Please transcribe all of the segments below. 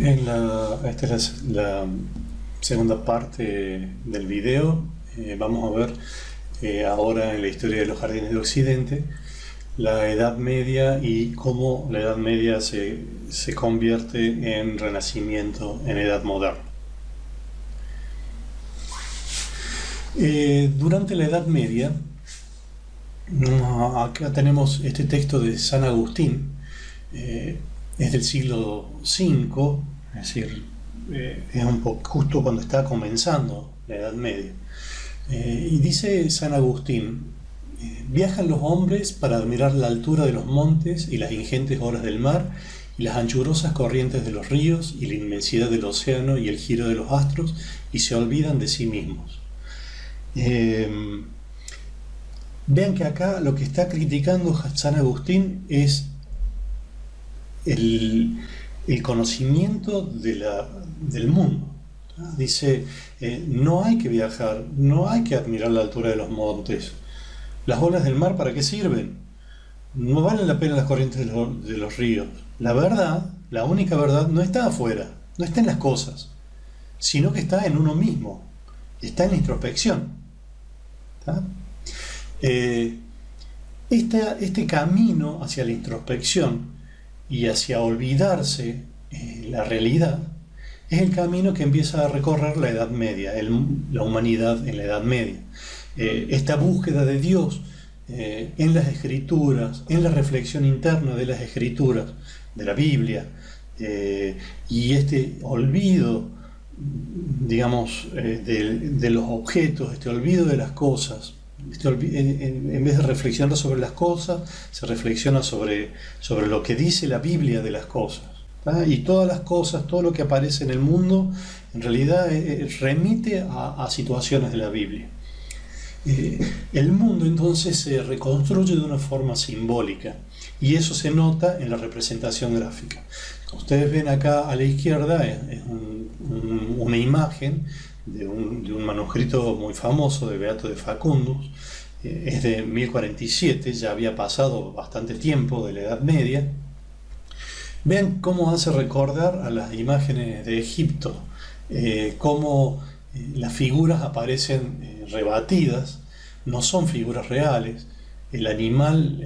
Esta es la segunda parte del video. Vamos a ver ahora en la historia de los jardines de Occidente la Edad Media y cómo la Edad Media se convierte en Renacimiento, en Edad Moderna. Durante la Edad Media, acá tenemos este texto de San Agustín, es del siglo V, es decir, es un poco justo cuando está comenzando la Edad Media. Y dice San Agustín: viajan los hombres para admirar la altura de los montes y las ingentes olas del mar y las anchurosas corrientes de los ríos y la inmensidad del océano y el giro de los astros, y se olvidan de sí mismos. Vean que acá lo que está criticando San Agustín es el conocimiento del mundo. Dice, no hay que viajar, no hay que admirar la altura de los montes. Las olas del mar, ¿para qué sirven? No valen la pena las corrientes de los ríos. La verdad, la única verdad, no está afuera, no está en las cosas, sino que está en uno mismo, está en la introspección. Este camino hacia la introspección y hacia olvidarse la realidad es el camino que empieza a recorrer la Edad Media, la humanidad en la Edad Media. Esta búsqueda de Dios en las Escrituras, en la reflexión interna de las Escrituras, de la Biblia, y este olvido, digamos, de los objetos, este olvido de las cosas. En vez de reflexionar sobre las cosas, se reflexiona sobre lo que dice la Biblia de las cosas. Y todas las cosas, todo lo que aparece en el mundo, en realidad remite a situaciones de la Biblia. El mundo entonces se reconstruye de una forma simbólica, y eso se nota en la representación gráfica. Como ustedes ven acá a la izquierda, es una imagen de un manuscrito muy famoso de Beato de Facundus. Es de 1047, ya había pasado bastante tiempo de la Edad Media. Vean cómo hace recordar a las imágenes de Egipto, cómo las figuras aparecen rebatidas, no son figuras reales. El animal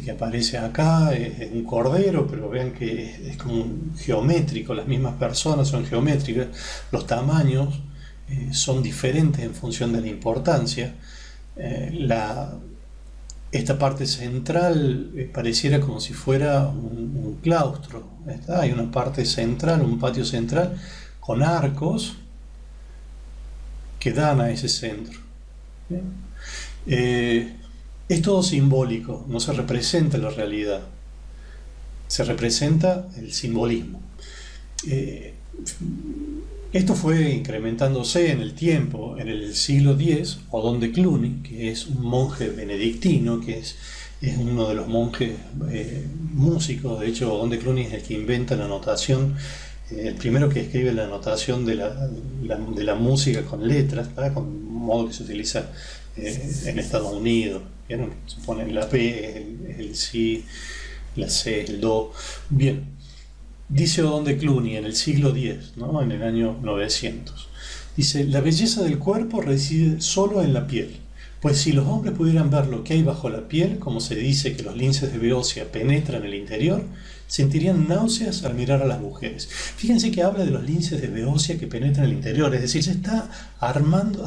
que aparece acá es un cordero, pero vean que es como geométrico, las mismas personas son geométricas, los tamaños son diferentes en función de la importancia. Esta parte central pareciera como si fuera un claustro. Hay una parte central, un patio central con arcos que dan a ese centro. Es todo simbólico, no se representa la realidad, se representa el simbolismo. Esto fue incrementándose en el tiempo. En el siglo X, Odón de Cluny, que es un monje benedictino, que es uno de los monjes músicos. De hecho, Odón de Cluny es el que inventa la notación, el primero que escribe la notación de la música con letras, con modo que se utiliza en Estados Unidos. ¿Vieron? Se pone la P, el Si, la C, el Do. Bien. Dice Odón de Cluny en el siglo X, ¿no? En el año 900. Dice, la belleza del cuerpo reside solo en la piel, pues si los hombres pudieran ver lo que hay bajo la piel, como se dice que los linces de Beocia penetran el interior, sentirían náuseas al mirar a las mujeres. Fíjense que habla de los linces de Beocia que penetran el interior, es decir, se está hablando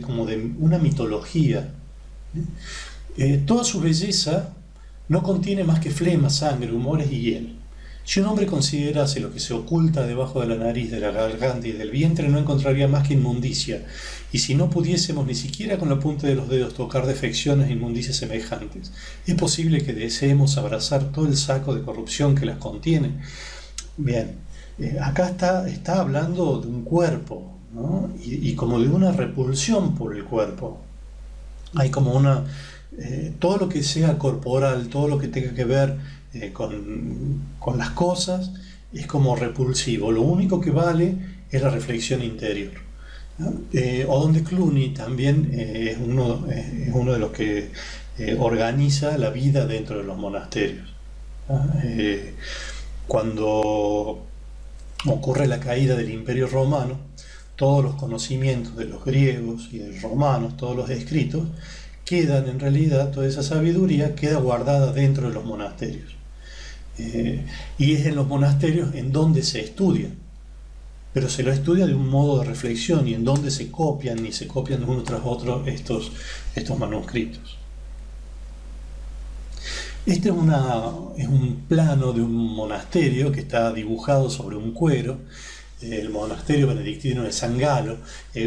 como de una mitología. Toda su belleza no contiene más que flema, sangre, humores y hiel. Si un hombre considerase lo que se oculta debajo de la nariz, de la garganta y del vientre, no encontraría más que inmundicia, y si no pudiésemos ni siquiera con la punta de los dedos tocar defecciones e inmundicias semejantes, es posible que deseemos abrazar todo el saco de corrupción que las contiene. Bien, acá está hablando de un cuerpo, ¿no? y como de una repulsión por el cuerpo. Hay como todo lo que sea corporal, todo lo que tenga que ver con las cosas, es como repulsivo. Lo único que vale es la reflexión interior. Odón de Cluny también es uno de los que organiza la vida dentro de los monasterios. Cuando ocurre la caída del Imperio Romano, todos los conocimientos de los griegos y de los romanos, todos los escritos, quedan en realidad, toda esa sabiduría queda guardada dentro de los monasterios. Y es en los monasterios en donde se estudia, pero se lo estudia de un modo de reflexión y en donde se copian y se copian uno tras otro estos manuscritos. Este es un plano de un monasterio que está dibujado sobre un cuero, el monasterio benedictino de San Galo.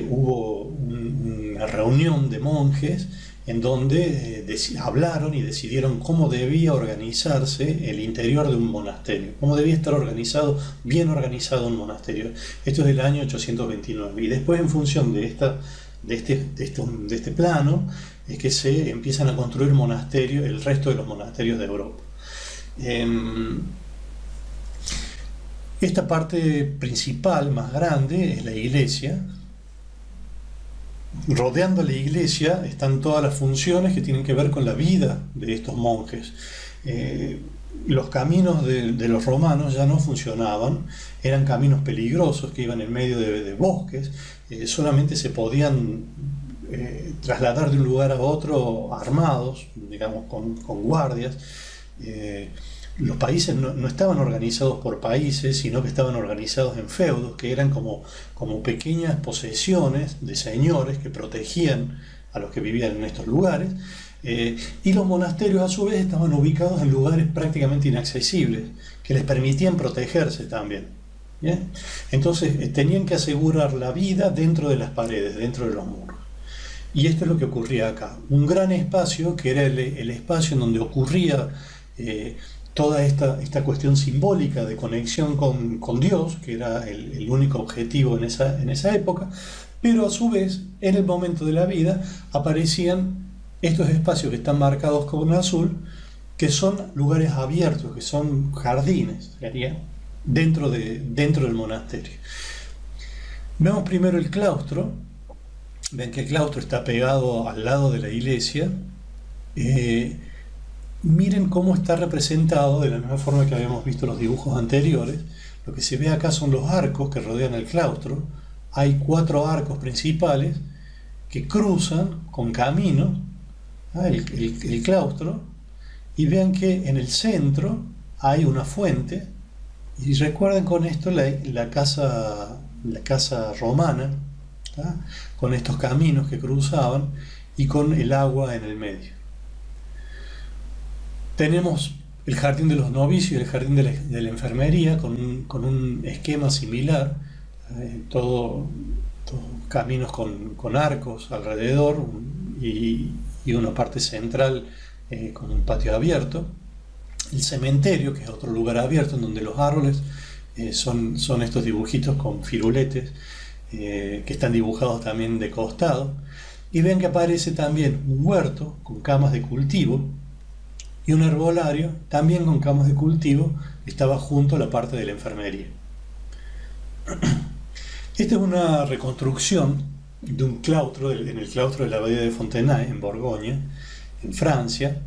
Hubo una reunión de monjes en donde hablaron y decidieron cómo debía organizarse el interior de un monasterio, cómo debía estar organizado, bien organizado un monasterio. Esto es del año 829. Y después, en función de este plano, es que se empiezan a construir monasterios, el resto de los monasterios de Europa. Esta parte principal, más grande, es la iglesia. Rodeando la iglesia están todas las funciones que tienen que ver con la vida de estos monjes. Los caminos de los romanos ya no funcionaban, eran caminos peligrosos que iban en medio de bosques, solamente se podían trasladar de un lugar a otro armados, digamos, con guardias. Los países no estaban organizados por países, sino que estaban organizados en feudos, que eran como pequeñas posesiones de señores que protegían a los que vivían en estos lugares. Y los monasterios, a su vez, estaban ubicados en lugares prácticamente inaccesibles, que les permitían protegerse también. ¿Bien? Entonces tenían que asegurar la vida dentro de las paredes, dentro de los muros. Y esto es lo que ocurría acá. Un gran espacio, que era el espacio en donde ocurría toda esta cuestión simbólica de conexión con Dios, que era el único objetivo en esa época, pero a su vez, en el momento de la vida, aparecían estos espacios que están marcados con azul, que son lugares abiertos, que son jardines, sería, dentro del monasterio. Vemos primero el claustro. Ven que el claustro está pegado al lado de la iglesia. Miren cómo está representado, de la misma forma que habíamos visto los dibujos anteriores. Lo que se ve acá son los arcos que rodean el claustro. Hay 4 arcos principales que cruzan con caminos el claustro, y vean que en el centro hay una fuente, y recuerden con esto la casa romana, ¿tá? Con estos caminos que cruzaban y con el agua en el medio. Tenemos el jardín de los novicios y el jardín de la enfermería con un esquema similar, todo caminos con arcos alrededor y una parte central con un patio abierto. El cementerio, que es otro lugar abierto en donde los árboles son estos dibujitos con firuletes que están dibujados también de costado. Y ven que aparece también un huerto con camas de cultivo y un herbolario también con camas de cultivo que estaba junto a la parte de la enfermería. Esta es una reconstrucción de un claustro, en el claustro de la abadía de Fontenay, en Borgoña, en Francia,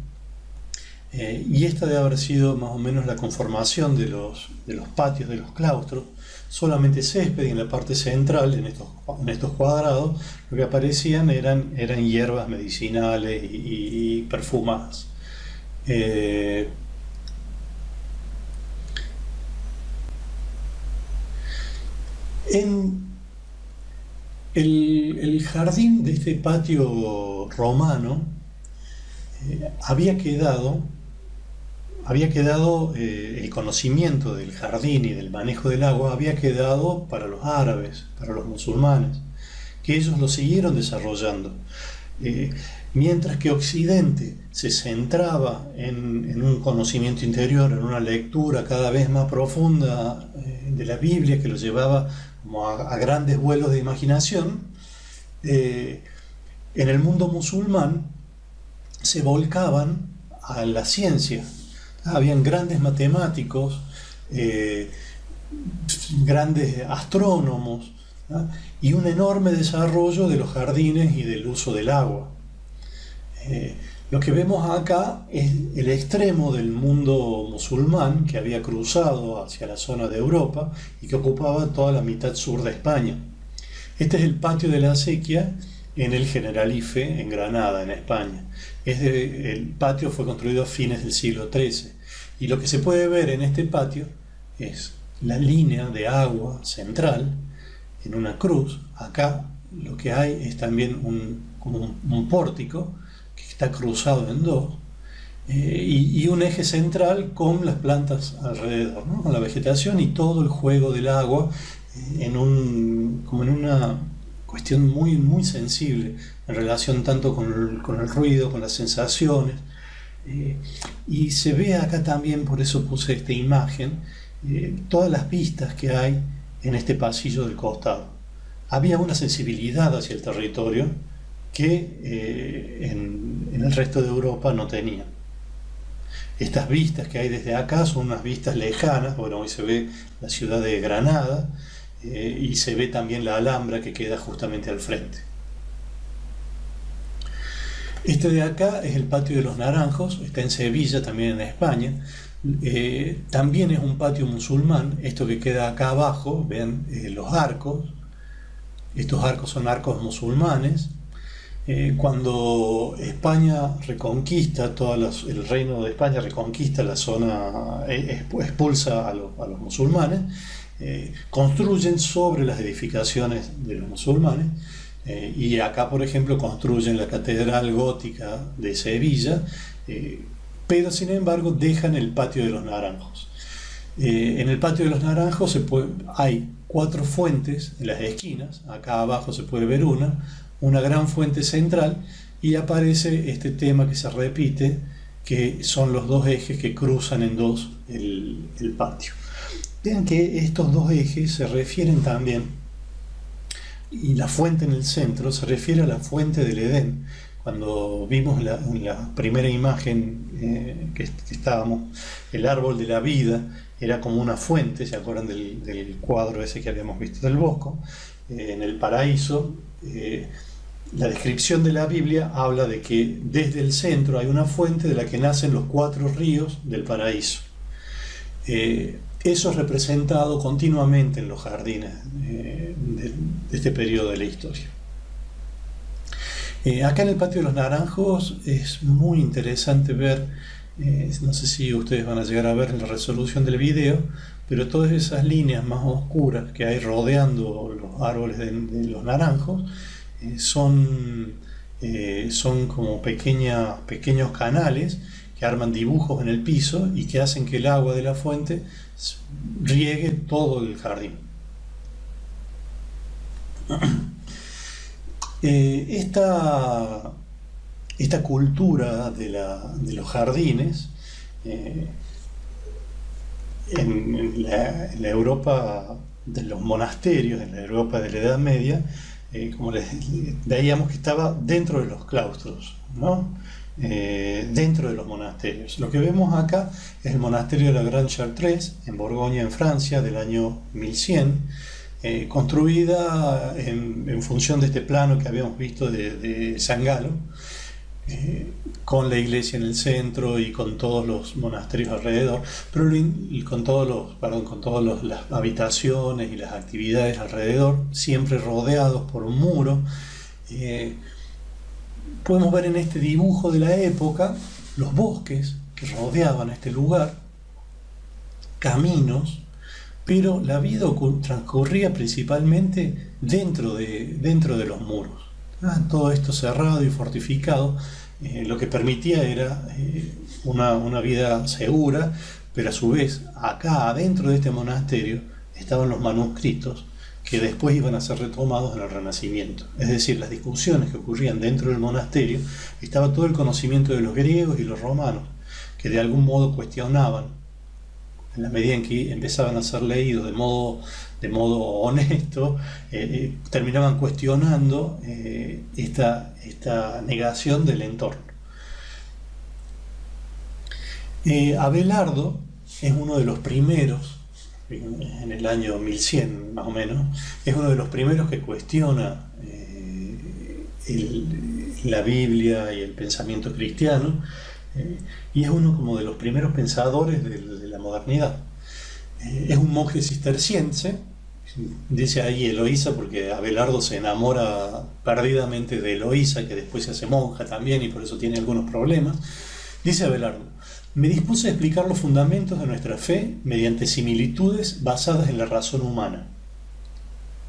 y esta debe haber sido más o menos la conformación de los patios de los claustros. Solamente césped, y en la parte central, en estos cuadrados, lo que aparecían eran hierbas medicinales y perfumadas. En el jardín de este patio romano había quedado el conocimiento del jardín y del manejo del agua había quedado para los árabes, para los musulmanes, que ellos lo siguieron desarrollando. Mientras que Occidente se centraba en un conocimiento interior, en una lectura cada vez más profunda de la Biblia, que lo llevaba como a grandes vuelos de imaginación, en el mundo musulmán se volcaban a la ciencia. Habían grandes matemáticos, grandes astrónomos, ¿no? Y un enorme desarrollo de los jardines y del uso del agua. Lo que vemos acá es el extremo del mundo musulmán que había cruzado hacia la zona de Europa y que ocupaba toda la mitad sur de España. Este es el patio de la acequia en el Generalife, en Granada, en España. El patio fue construido a fines del siglo XIII y lo que se puede ver en este patio es la línea de agua central en una cruz. Acá lo que hay es también como un pórtico que está cruzado en dos, y un eje central con las plantas alrededor, ¿no? Con la vegetación y todo el juego del agua, como en una cuestión muy, muy sensible en relación tanto con el ruido, con las sensaciones. Y se ve acá también, por eso puse esta imagen, todas las vistas que hay en este pasillo del costado. Había una sensibilidad hacia el territorio que en el resto de Europa no tenían. Estas vistas que hay desde acá son unas vistas lejanas. Bueno, hoy se ve la ciudad de Granada, y se ve también la Alhambra que queda justamente al frente. Este de acá es el Patio de los Naranjos, está en Sevilla, también en España. También es un patio musulmán. Esto que queda acá abajo, ven los arcos. Estos arcos son arcos musulmanes. Cuando España reconquista, el reino de España reconquista la zona, expulsa a los musulmanes, construyen sobre las edificaciones de los musulmanes, y acá, por ejemplo, construyen la catedral gótica de Sevilla, pero sin embargo dejan el Patio de los Naranjos. En el Patio de los Naranjos hay 4 fuentes en las esquinas. Acá abajo se puede ver una gran fuente central, y aparece este tema que se repite, que son los 2 ejes que cruzan en dos el patio. Vean que estos 2 ejes se refieren también, y la fuente en el centro se refiere a la fuente del Edén. Cuando vimos la primera imagen, que estábamos, el árbol de la vida era como una fuente. ¿Se acuerdan del cuadro ese que habíamos visto del Bosco? En el paraíso, la descripción de la Biblia habla de que desde el centro hay una fuente de la que nacen los 4 ríos del paraíso. Eso es representado continuamente en los jardines de este periodo de la historia. Acá en el Patio de los Naranjos es muy interesante ver, no sé si ustedes van a llegar a ver en la resolución del video, pero todas esas líneas más oscuras que hay rodeando los árboles de los naranjos, son como pequeños canales que arman dibujos en el piso y que hacen que el agua de la fuente riegue todo el jardín. Esta cultura de los jardines, en la Europa de los monasterios, en la Europa de la Edad Media, como veíamos que estaba dentro de los claustros, ¿no? Dentro de los monasterios. Lo que vemos acá es el monasterio de la Grande Chartreuse, en Borgoña, en Francia, del año 1100, construida en función de este plano que habíamos visto de San Galo, con la iglesia en el centro y con todos los monasterios alrededor, pero con todas las habitaciones y las actividades alrededor, siempre rodeados por un muro. Podemos ver en este dibujo de la época los bosques que rodeaban este lugar, caminos, pero la vida transcurría principalmente dentro de los muros. Todo esto cerrado y fortificado, lo que permitía era una vida segura, pero a su vez acá adentro de este monasterio estaban los manuscritos que después iban a ser retomados en el Renacimiento. Es decir, las discusiones que ocurrían dentro del monasterio, estaba todo el conocimiento de los griegos y los romanos, que de algún modo cuestionaban, en la medida en que empezaban a ser leídos de modo honesto, terminaban cuestionando esta negación del entorno. Abelardo es uno de los primeros, en el año 1100 más o menos, es uno de los primeros que cuestiona la Biblia y el pensamiento cristiano, y es uno como de los primeros pensadores de la modernidad. Es un monje cisterciense, dice ahí Eloísa porque Abelardo se enamora perdidamente de Eloísa, que después se hace monja también y por eso tiene algunos problemas. Dice Abelardo: me dispuse a explicar los fundamentos de nuestra fe mediante similitudes basadas en la razón humana.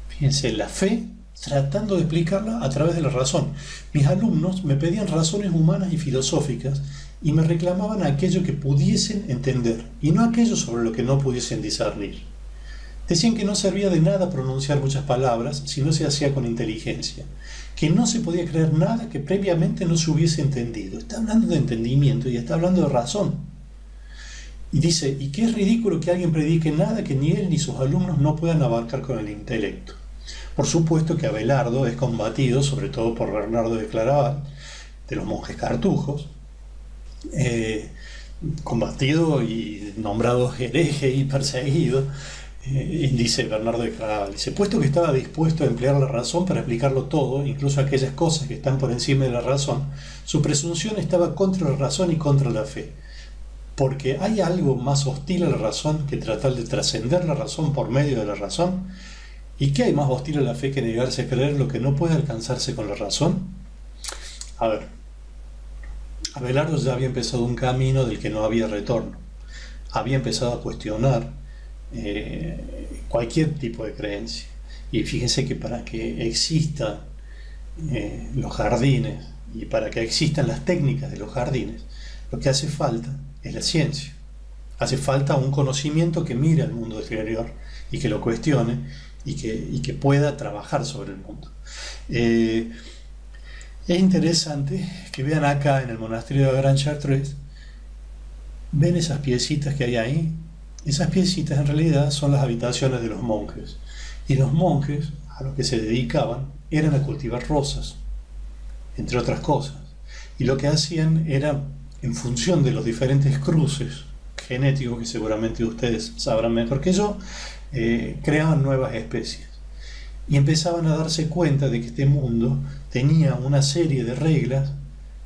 Fíjense, la fe tratando de explicarla a través de la razón. Mis alumnos me pedían razones humanas y filosóficas y me reclamaban aquello que pudiesen entender y no aquello sobre lo que no pudiesen discernir. Decían que no servía de nada pronunciar muchas palabras si no se hacía con inteligencia, que no se podía creer nada que previamente no se hubiese entendido. Está hablando de entendimiento y está hablando de razón. Y dice, y que es ridículo que alguien predique nada que ni él ni sus alumnos no puedan abarcar con el intelecto. Por supuesto que Abelardo es combatido, sobre todo por Bernardo de Claraval, de los monjes cartujos, combatido y nombrado hereje y perseguido. Dice Bernardo de Claraval, dice, puesto que estaba dispuesto a emplear la razón para explicarlo todo, incluso aquellas cosas que están por encima de la razón, su presunción estaba contra la razón y contra la fe. Porque ¿hay algo más hostil a la razón que tratar de trascender la razón por medio de la razón? ¿Y qué hay más hostil a la fe que negarse a creer lo que no puede alcanzarse con la razón? A ver, Abelardo ya había empezado un camino del que no había retorno. Había empezado a cuestionar cualquier tipo de creencia. Y fíjense que para que existan los jardines y para que existan las técnicas de los jardines, lo que hace falta es la ciencia. Hace falta un conocimiento que mire al mundo exterior y que lo cuestione y que pueda trabajar sobre el mundo. Es interesante que vean acá en el monasterio de Grand Chartres, ven esas piecitas que hay ahí. Esas piecitas en realidad son las habitaciones de los monjes. Y los monjes a lo que se dedicaban eran a cultivar rosas, entre otras cosas. Y lo que hacían era, en función de los diferentes cruces genéticos que seguramente ustedes sabrán mejor que yo, creaban nuevas especies. Y empezaban a darse cuenta de que este mundo tenía una serie de reglas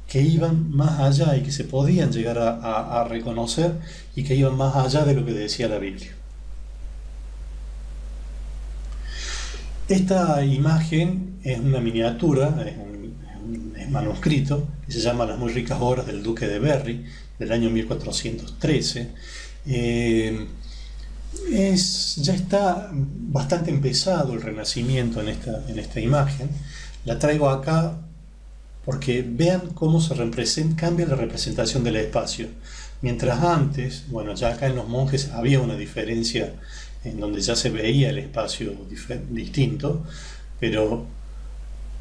que iban más allá y que se podían llegar a reconocer y que iban más allá de lo que decía la Biblia. Esta imagen es una miniatura, es un manuscrito que se llama Las muy ricas obras del duque de Berry, del año 1413. Ya está bastante empezado el Renacimiento en esta imagen. La traigo acá porque vean cómo cambia la representación del espacio. Mientras antes, bueno, ya acá en los monjes había una diferencia en donde ya se veía el espacio distinto, pero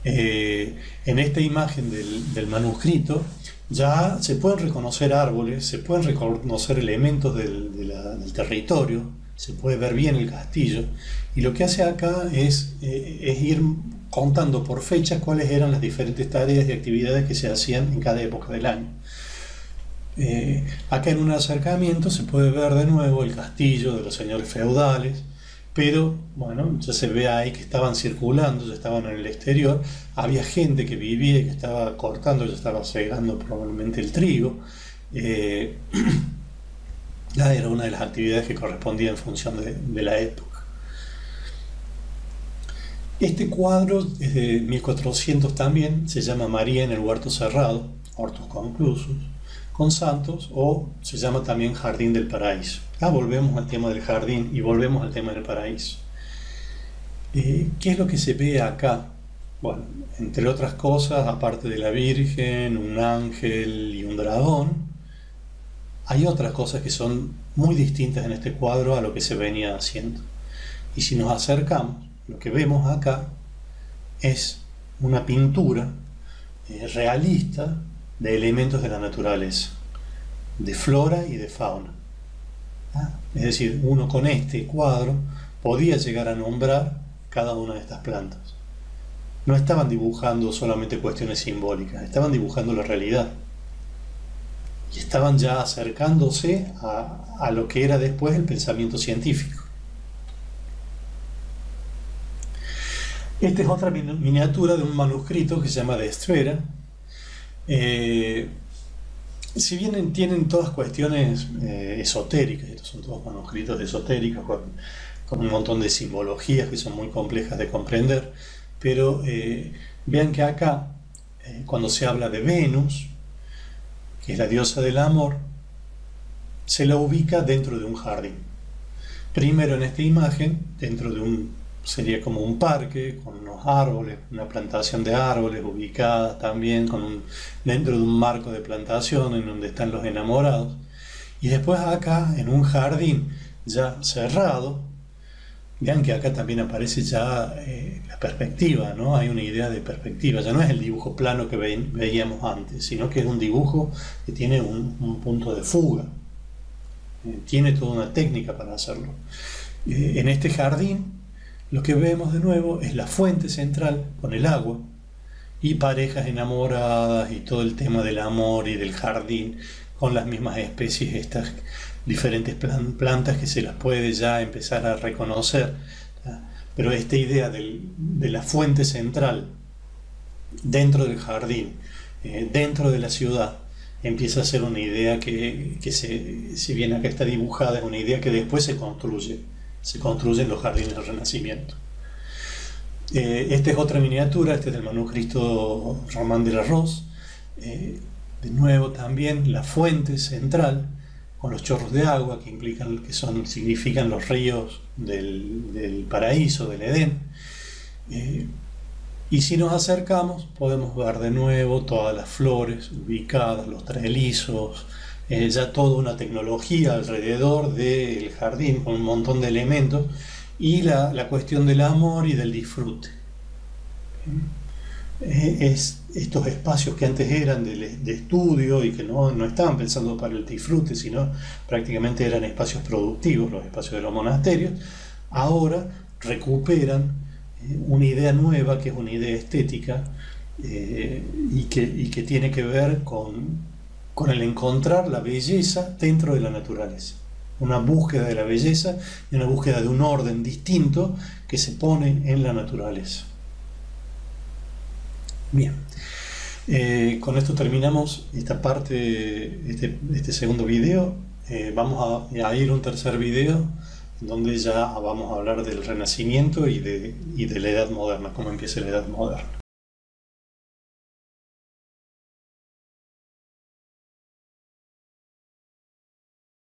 en esta imagen del manuscrito ya se pueden reconocer árboles, se pueden reconocer elementos del territorio, se puede ver bien el castillo, y lo que hace acá es ir contando por fechas cuáles eran las diferentes tareas y actividades que se hacían en cada época del año. Acá en un acercamiento se puede ver de nuevo el castillo de los señores feudales, pero bueno, ya se ve ahí que estaban circulando, ya estaban en el exterior, había gente que vivía y que estaba cortando, ya estaba segando probablemente el trigo. Ya era una de las actividades que correspondía en función de la época. Este cuadro es de 1400 también, se llama María en el huerto cerrado, Hortus Conclusus, con santos, o se llama también Jardín del Paraíso. Volvemos al tema del jardín y volvemos al tema del paraíso. ¿Qué es lo que se ve acá? Bueno, entre otras cosas, aparte de la Virgen, un ángel y un dragón, hay otras cosas que son muy distintas en este cuadro a lo que se venía haciendo. Y si nos acercamos, lo que vemos acá es una pintura realista de elementos de la naturaleza, de flora y de fauna. Es decir, uno con este cuadro podía llegar a nombrar cada una de estas plantas. No estaban dibujando solamente cuestiones simbólicas, estaban dibujando la realidad. Y estaban ya acercándose a lo que era después el pensamiento científico. Esta es otra miniatura de un manuscrito que se llama De Esfera, Eh, si bien tienen todas cuestiones esotéricas, estos son todos manuscritos esotéricos con un montón de simbologías que son muy complejas de comprender, pero vean que acá, cuando se habla de Venus, que es la diosa del amor, se la ubica dentro de un jardín. Primero en esta imagen, dentro de sería como un parque con unos árboles, una plantación de árboles ubicada también dentro de un marco de plantación en donde están los enamorados. Y después acá, en un jardín ya cerrado, vean que acá también aparece ya la perspectiva, ¿no? Hay una idea de perspectiva, ya no es el dibujo plano que veíamos antes, sino que es un dibujo que tiene un punto de fuga, tiene toda una técnica para hacerlo. En este jardín lo que vemos de nuevo es la fuente central con el agua y parejas enamoradas y todo el tema del amor y del jardín con las mismas especies, estas diferentes plantas que se las puede ya empezar a reconocer. Pero esta idea de la fuente central dentro del jardín, dentro de la ciudad, empieza a ser una idea que si bien acá está dibujada, es una idea que después se construye en los jardines del Renacimiento. Esta es otra miniatura, este es del manuscrito Román de la Rose. De nuevo también la fuente central con los chorros de agua significan los ríos del paraíso, del Edén. Y si nos acercamos podemos ver de nuevo todas las flores ubicadas, los trelizos, ya toda una tecnología alrededor del jardín con un montón de elementos y la cuestión del amor y del disfrute. Estos espacios que antes eran de estudio y que no estaban pensando para el disfrute, sino prácticamente eran espacios productivos, los espacios de los monasterios, ahora recuperan una idea nueva, que es una idea estética, y que tiene que ver con el encontrar la belleza dentro de la naturaleza. Una búsqueda de la belleza y una búsqueda de un orden distinto que se pone en la naturaleza. Bien, con esto terminamos esta parte, este segundo video. Vamos a ir a un tercer video donde ya vamos a hablar del Renacimiento y de la Edad Moderna, cómo empieza la Edad Moderna.